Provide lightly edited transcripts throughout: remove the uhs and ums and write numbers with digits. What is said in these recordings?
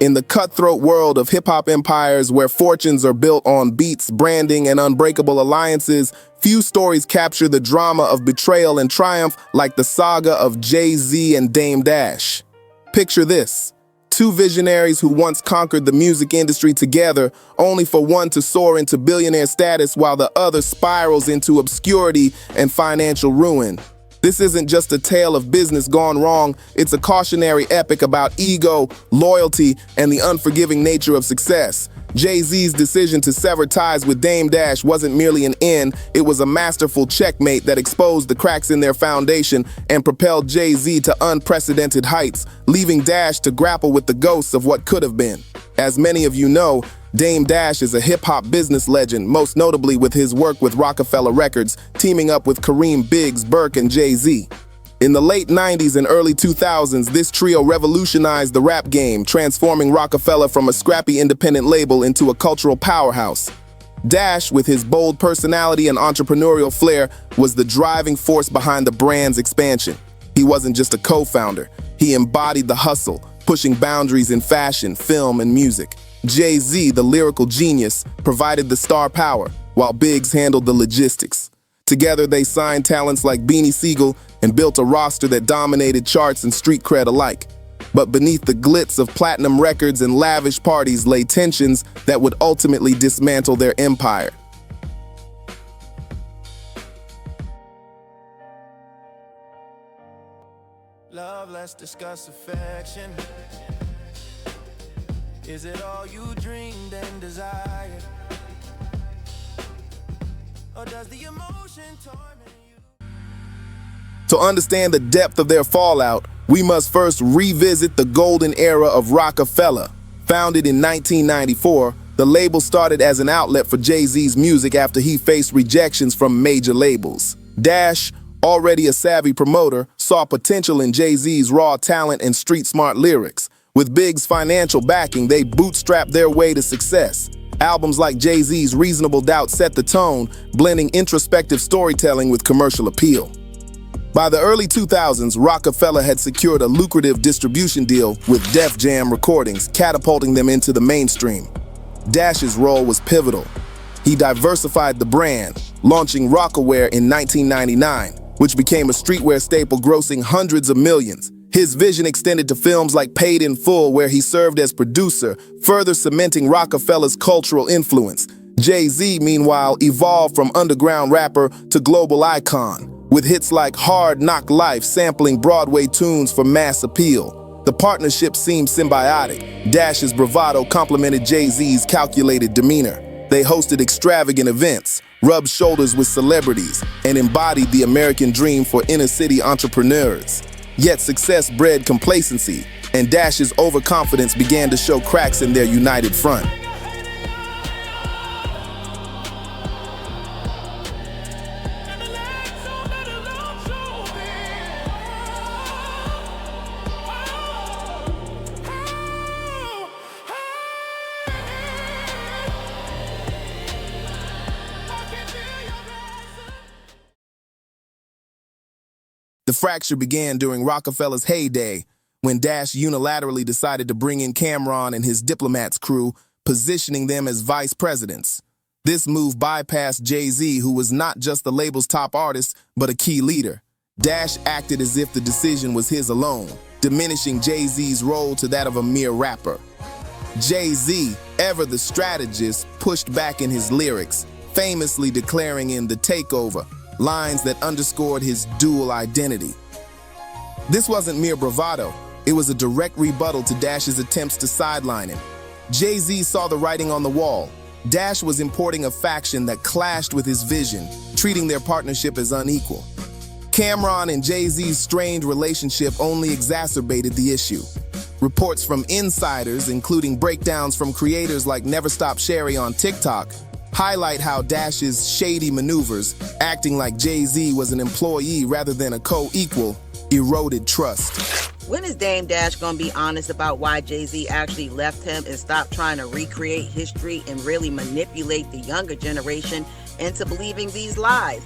In the cutthroat world of hip-hop empires where fortunes are built on beats, branding, and unbreakable alliances, few stories capture the drama of betrayal and triumph like the saga of Jay-Z and Dame Dash. Picture this: two visionaries who once conquered the music industry together, only for one to soar into billionaire status while the other spirals into obscurity and financial ruin. This isn't just a tale of business gone wrong, it's a cautionary epic about ego, loyalty, and the unforgiving nature of success. Jay-Z's decision to sever ties with Dame Dash wasn't merely an end, it was a masterful checkmate that exposed the cracks in their foundation and propelled Jay-Z to unprecedented heights, leaving Dash to grapple with the ghosts of what could have been. As many of you know, Dame Dash is a hip-hop business legend, most notably with his work with Roc-A-Fella Records, teaming up with Kareem Biggs, Burke, and Jay-Z. In the late 90s and early 2000s, this trio revolutionized the rap game, transforming Roc-A-Fella from a scrappy independent label into a cultural powerhouse. Dash, with his bold personality and entrepreneurial flair, was the driving force behind the brand's expansion. He wasn't just a co-founder, he embodied the hustle, pushing boundaries in fashion, film, and music. Jay-Z, the lyrical genius, provided the star power, while Biggs handled the logistics. Together, they signed talents like Beanie Sigel and built a roster that dominated charts and street cred alike. But beneath the glitz of platinum records and lavish parties lay tensions that would ultimately dismantle their empire. Love, let's discuss affection. Is it all you dreamed and desired? Or does the emotion torment you? To understand the depth of their fallout, we must first revisit the golden era of Roc-A-Fella. Founded in 1994, the label started as an outlet for Jay-Z's music after he faced rejections from major labels. Dash, already a savvy promoter, saw potential in Jay-Z's raw talent and street-smart lyrics. With Biggs' financial backing, they bootstrapped their way to success. Albums like Jay-Z's Reasonable Doubt set the tone, blending introspective storytelling with commercial appeal. By the early 2000s, Roc-A-Fella had secured a lucrative distribution deal with Def Jam Recordings, catapulting them into the mainstream. Dash's role was pivotal. He diversified the brand, launching Roc-A-Wear in 1999, which became a streetwear staple grossing hundreds of millions. His vision extended to films like Paid in Full, where he served as producer, further cementing Roc-A-Fella's cultural influence. Jay-Z, meanwhile, evolved from underground rapper to global icon, with hits like Hard Knock Life sampling Broadway tunes for mass appeal. The partnership seemed symbiotic. Dash's bravado complemented Jay-Z's calculated demeanor. They hosted extravagant events, rubbed shoulders with celebrities, and embodied the American dream for inner-city entrepreneurs. Yet success bred complacency, and Dash's overconfidence began to show cracks in their united front. The fracture began during Roc-A-Fella's heyday, when Dash unilaterally decided to bring in Cameron and his Diplomats crew, positioning them as vice presidents. This move bypassed Jay-Z, who was not just the label's top artist, but a key leader. Dash acted as if the decision was his alone, diminishing Jay-Z's role to that of a mere rapper. Jay-Z, ever the strategist, pushed back in his lyrics, famously declaring in The Takeover lines that underscored his dual identity. This wasn't mere bravado, it was a direct rebuttal to Dash's attempts to sideline him. Jay-Z saw the writing on the wall. Dash was importing a faction that clashed with his vision, treating their partnership as unequal. Cameron and Jay-Z's strained relationship only exacerbated the issue. Reports from insiders, including breakdowns from creators like Never Stop Sherry on TikTok, highlight how Dash's shady maneuvers, acting like Jay-Z was an employee rather than a co-equal, eroded trust. When is Dame Dash gonna be honest about why Jay-Z actually left him and stop trying to recreate history and really manipulate the younger generation into believing these lies?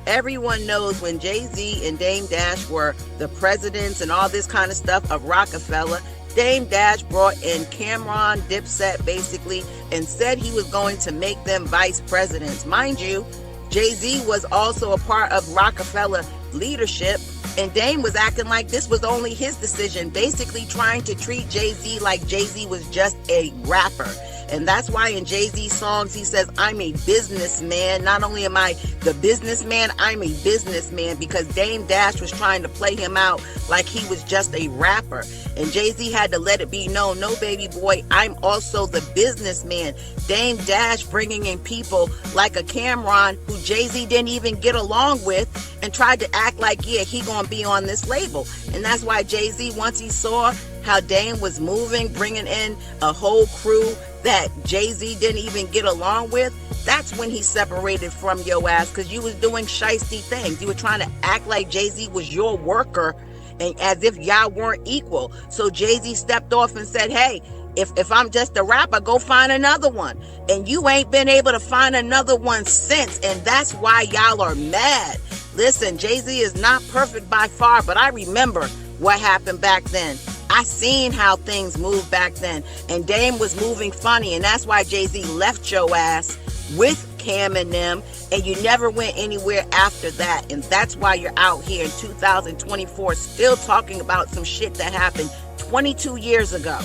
Everyone knows when Jay-Z and Dame Dash were the presidents and all this kind of stuff of Roc-A-Fella, Dame Dash brought in Cameron Dipset basically and said he was going to make them vice presidents. Mind you, Jay-Z was also a part of Roc-A-Fella leadership, and Dame was acting like this was only his decision, basically trying to treat Jay-Z like Jay-Z was just a rapper. And that's why in Jay-Z's songs he says, I'm a businessman. Not only am I the businessman, I'm a businessman, because Dame Dash was trying to play him out like he was just a rapper. And Jay-Z had to let it be known, no, baby boy, I'm also the businessman. Dame Dash bringing in people like a Cameron who Jay-Z didn't even get along with and tried to act like, yeah, he gonna be on this label. And that's why Jay-Z, once he saw how Dame was moving, bringing in a whole crew that Jay-Z didn't even get along with, that's when he separated from your ass, because you was doing shiesty things. You were trying to act like Jay-Z was your worker, and as if y'all weren't equal. So Jay-Z stepped off and said, hey, if I'm just a rapper, go find another one. And you ain't been able to find another one since, and that's why y'all are mad. Listen, Jay-Z is not perfect by far, but I remember what happened back then. I seen how things moved back then, and Dame was moving funny, and that's why Jay-Z left your ass with Cam and them, and you never went anywhere after that. And that's why you're out here in 2024 still talking about some shit that happened 22 years ago.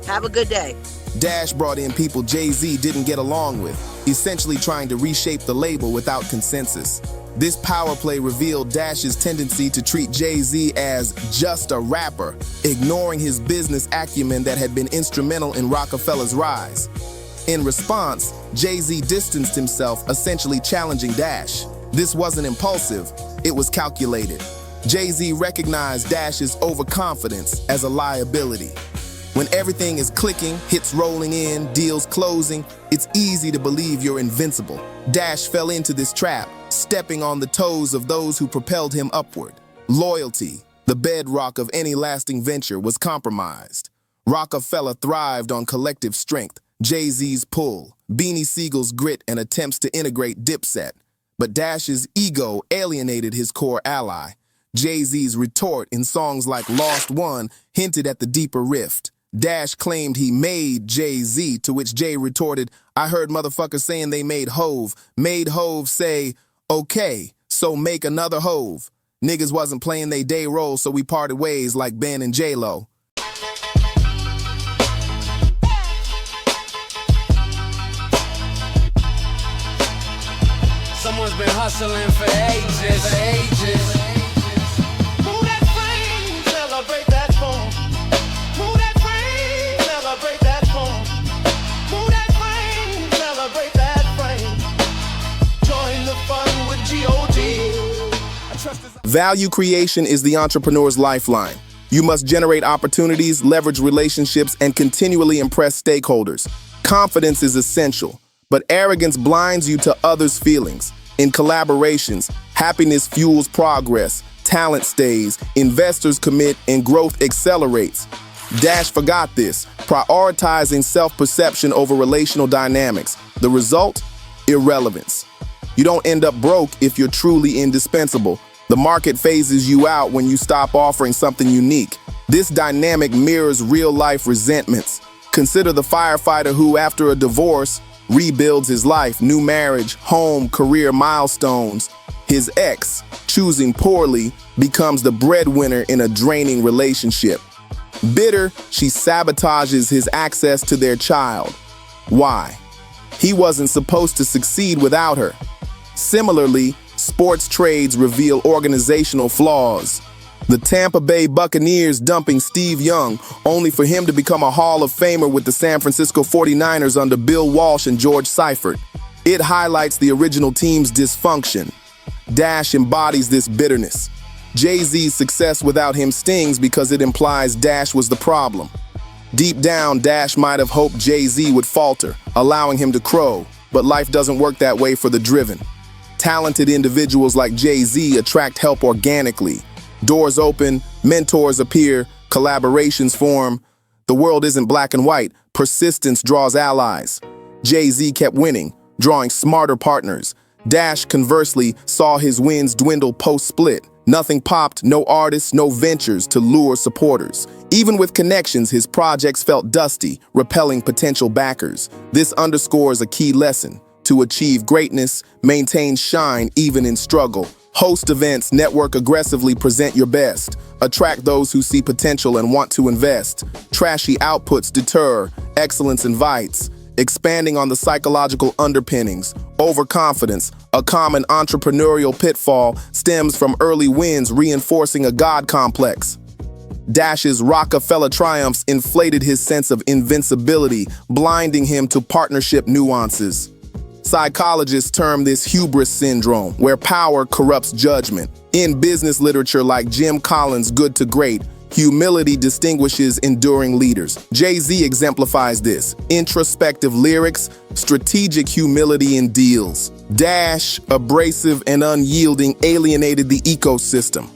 Have a good day. Dash brought in people Jay-Z didn't get along with, essentially trying to reshape the label without consensus. This power play revealed Dash's tendency to treat Jay-Z as just a rapper, ignoring his business acumen that had been instrumental in Roc-A-Fella's rise. In response, Jay-Z distanced himself, essentially challenging Dash. This wasn't impulsive, it was calculated. Jay-Z recognized Dash's overconfidence as a liability. When everything is clicking, hits rolling in, deals closing, it's easy to believe you're invincible. Dash fell into this trap, stepping on the toes of those who propelled him upward. Loyalty, the bedrock of any lasting venture, was compromised. Roc-A-Fella thrived on collective strength, Jay-Z's pull, Beanie Siegel's grit, and attempts to integrate Dipset. But Dash's ego alienated his core ally. Jay-Z's retort in songs like Lost One hinted at the deeper rift. Dash claimed he made Jay-Z, to which Jay retorted, I heard motherfuckers saying they made Hove. Made Hove say, okay, so make another Hove. Niggas wasn't playing they day role, so we parted ways like Ben and J-Lo. Someone's been hustling for ages. Move that frame, celebrate that phone. Move that frame, celebrate that phone. Move that frame, celebrate that frame. Join the fun with G.O.D. Value creation is the entrepreneur's lifeline. You must generate opportunities, leverage relationships, and continually impress stakeholders. Confidence is essential, but arrogance blinds you to others' feelings. In collaborations, happiness fuels progress, talent stays, investors commit, and growth accelerates. Dash forgot this, prioritizing self-perception over relational dynamics. The result? Irrelevance. You don't end up broke if you're truly indispensable. The market phases you out when you stop offering something unique. This dynamic mirrors real-life resentments. Consider the firefighter who, after a divorce, rebuilds his life, new marriage, home, career milestones. His ex, choosing poorly, becomes the breadwinner in a draining relationship. Bitter, she sabotages his access to their child. Why? He wasn't supposed to succeed without her. Similarly, sports trades reveal organizational flaws. The Tampa Bay Buccaneers dumping Steve Young, only for him to become a Hall of Famer with the San Francisco 49ers under Bill Walsh and George Seifert. It highlights the original team's dysfunction. Dash embodies this bitterness. Jay-Z's success without him stings because it implies Dash was the problem. Deep down, Dash might have hoped Jay-Z would falter, allowing him to crow, but life doesn't work that way for the driven. Talented individuals like Jay-Z attract help organically. Doors open, mentors appear, collaborations form. The world isn't black and white. Persistence draws allies. Jay-Z kept winning, drawing smarter partners. Dash, conversely, saw his wins dwindle post-split, Nothing popped, no artists, no ventures to lure supporters. Even with connections, his projects felt dusty, repelling potential backers. This underscores a key lesson. To achieve greatness, maintain shine even in struggle. Host events, network aggressively, present your best. Attract those who see potential and want to invest. Trashy outputs deter, excellence invites. Expanding on the psychological underpinnings. Overconfidence, a common entrepreneurial pitfall, stems from early wins reinforcing a God complex. Dash's Roc-A-Fella triumphs inflated his sense of invincibility, blinding him to partnership nuances. Psychologists term this hubris syndrome, where power corrupts judgment. In business literature like Jim Collins' Good to Great, humility distinguishes enduring leaders. Jay-Z exemplifies this. Introspective lyrics, strategic humility in deals. Dash, abrasive and unyielding, alienated the ecosystem.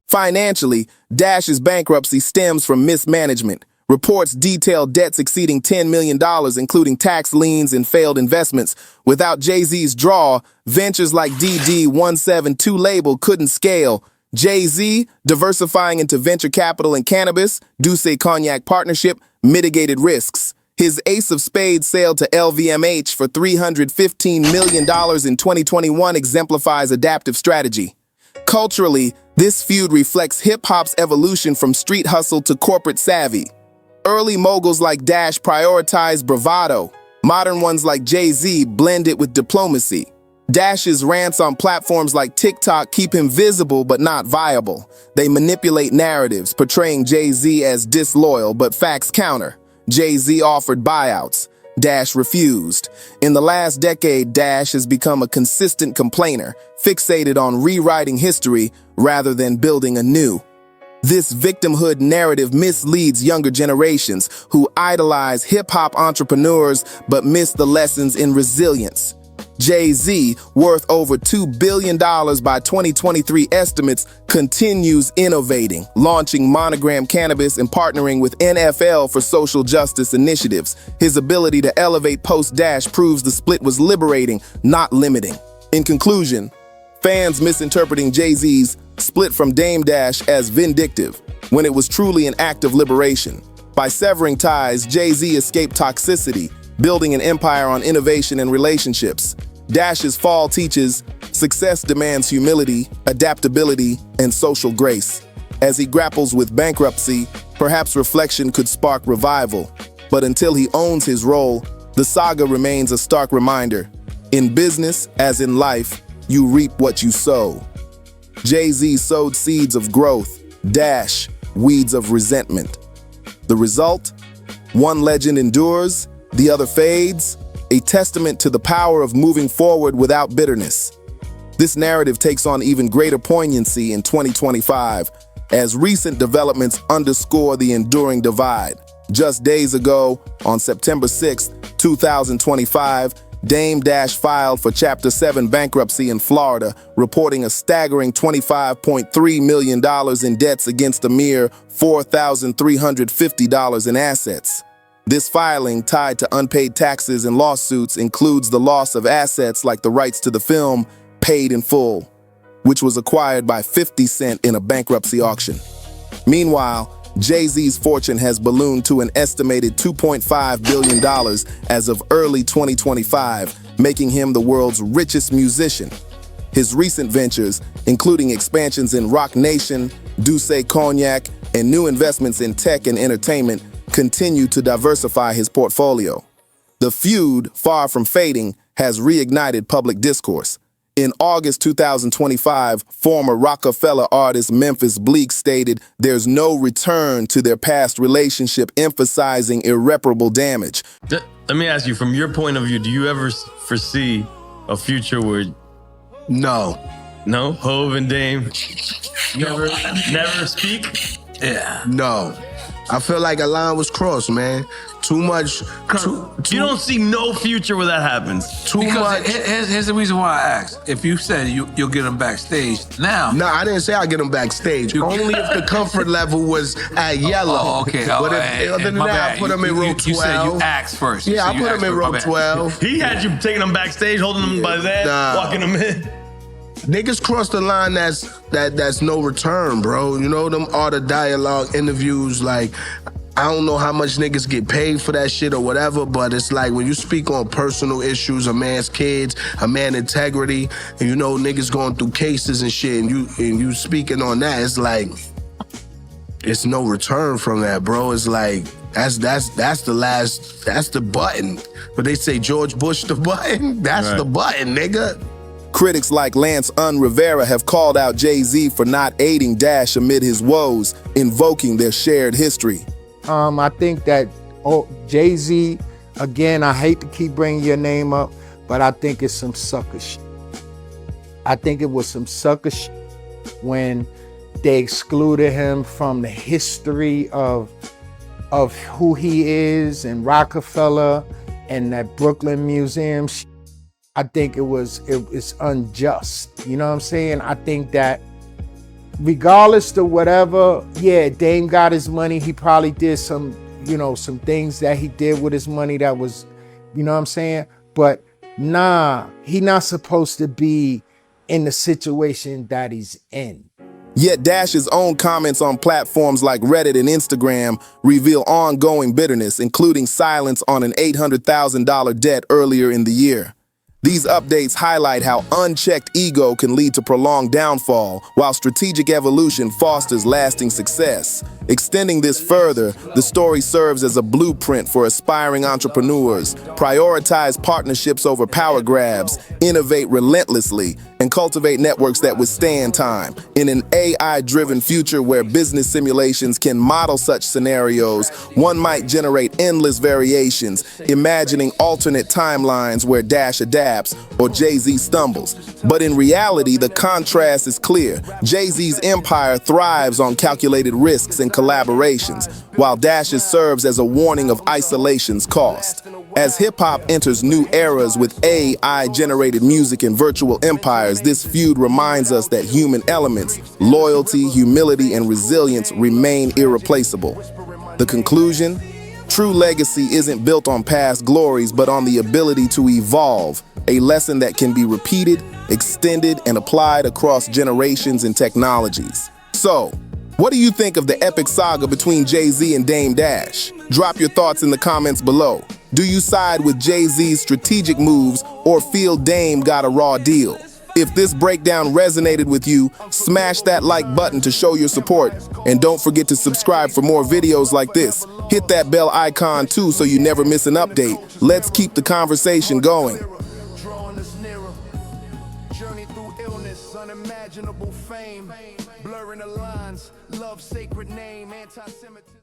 Financially, Dash's bankruptcy stems from mismanagement. Reports detail debts exceeding $10 million, including tax liens and failed investments. Without Jay-Z's draw, ventures like DD172 label couldn't scale. Jay-Z, diversifying into venture capital and cannabis, Douce Cognac partnership, mitigated risks. His Ace of Spades sale to LVMH for $315 million in 2021 exemplifies adaptive strategy. Culturally, this feud reflects hip-hop's evolution from street hustle to corporate savvy. Early moguls like Dash prioritized bravado. Modern ones like Jay-Z blend it with diplomacy. Dash's rants on platforms like TikTok keep him visible but not viable. They manipulate narratives, portraying Jay-Z as disloyal, but facts counter. Jay-Z offered buyouts. Dash refused. In the last decade, Dash has become a consistent complainer, fixated on rewriting history rather than building anew. This victimhood narrative misleads younger generations who idolize hip-hop entrepreneurs but miss the lessons in resilience. Jay-Z, worth over $2 billion by 2023 estimates, continues innovating, launching Monogram Cannabis and partnering with NFL for social justice initiatives. His ability to elevate post-Dash proves the split was liberating, not limiting. In conclusion, fans misinterpreting Jay-Z's split from Dame Dash as vindictive, when it was truly an act of liberation. By severing ties, Jay-Z escaped toxicity, building an empire on innovation and relationships. Dash's fall teaches success demands humility, adaptability, and social grace. As he grapples with bankruptcy, perhaps reflection could spark revival. But until he owns his role, the saga remains a stark reminder. In business, as in life, you reap what you sow. Jay-Z sowed seeds of growth, Dash, weeds of resentment. The result? One legend endures, the other fades, a testament to the power of moving forward without bitterness. This narrative takes on even greater poignancy in 2025, as recent developments underscore the enduring divide. Just days ago, on September 6, 2025, Dame Dash filed for Chapter 7 bankruptcy in Florida, reporting a staggering $25.3 million in debts against a mere $4,350 in assets. This filing, tied to unpaid taxes and lawsuits, includes the loss of assets like the rights to the film Paid in Full, which was acquired by 50 Cent in a bankruptcy auction. Meanwhile, Jay-Z's fortune has ballooned to an estimated $2.5 billion as of early 2025, making him the world's richest musician. His recent ventures, including expansions in Roc Nation, Douce Cognac, and new investments in tech and entertainment, continue to diversify his portfolio. The feud, far from fading, has reignited public discourse. In August 2025, former Roc-A-Fella artist Memphis Bleek stated there's no return to their past relationship, emphasizing irreparable damage. Let me ask you, from your point of view, do you ever foresee a future where... No. No? Hove and Dame never speak? Yeah. No. I feel like a line was crossed, man. Too much. You don't see no future where that happens. Too much. Here's the reason why I asked. If you said you'll get him backstage now. No, I didn't say I'd get him backstage. Only if the comfort level was at yellow. Oh, okay. But other than that, I put him in row 12. You said you asked first. Yeah, I put him in row 12. He had you taking him backstage, holding him by his head, walking him in. Niggas cross the line that's no return, bro. You know, them art of dialogue interviews, like, I don't know how much niggas get paid for that shit or whatever, but it's like when you speak on personal issues, a man's kids, a man's integrity, and you know niggas going through cases and shit, and you speaking on that, it's like, it's no return from that, bro. It's like, that's the button. But they say George Bush the button, that's the button, nigga. Critics like Lance Rivera have called out Jay-Z for not aiding Dash amid his woes, invoking their shared history. I think that Jay-Z, again, I hate to keep bringing your name up, but I think it's some sucker shit. I think it was some sucker shit when they excluded him from the history of who he is and Roc-A-Fella and that Brooklyn Museum shit. I think it's unjust. You know what I'm saying? I think that regardless to whatever, yeah, Dame got his money. He probably did some things that he did with his money that was, you know what I'm saying? But nah, he not supposed to be in the situation that he's in. Yet Dash's own comments on platforms like Reddit and Instagram reveal ongoing bitterness, including silence on an $800,000 debt earlier in the year. These updates highlight how unchecked ego can lead to prolonged downfall, while strategic evolution fosters lasting success. Extending this further, the story serves as a blueprint for aspiring entrepreneurs. Prioritize partnerships over power grabs, innovate relentlessly, and cultivate networks that withstand time. In an AI-driven future where business simulations can model such scenarios, one might generate endless variations, imagining alternate timelines where Dash adapts or Jay-Z stumbles. But in reality, the contrast is clear. Jay-Z's empire thrives on calculated risks and collaborations, while Dash's serves as a warning of isolation's cost. As hip-hop enters new eras with AI-generated music and virtual empires, this feud reminds us that human elements, loyalty, humility, and resilience remain irreplaceable. The conclusion? True legacy isn't built on past glories, but on the ability to evolve, a lesson that can be repeated, extended, and applied across generations and technologies. So, what do you think of the epic saga between Jay-Z and Dame Dash? Drop your thoughts in the comments below. Do you side with Jay-Z's strategic moves or feel Dame got a raw deal? If this breakdown resonated with you, smash that like button to show your support. And don't forget to subscribe for more videos like this. Hit that bell icon too so you never miss an update. Let's keep the conversation going. Drawing us nearer. Journey through illness, unimaginable fame. Blurring the lines, love sacred name, anti-Semitism.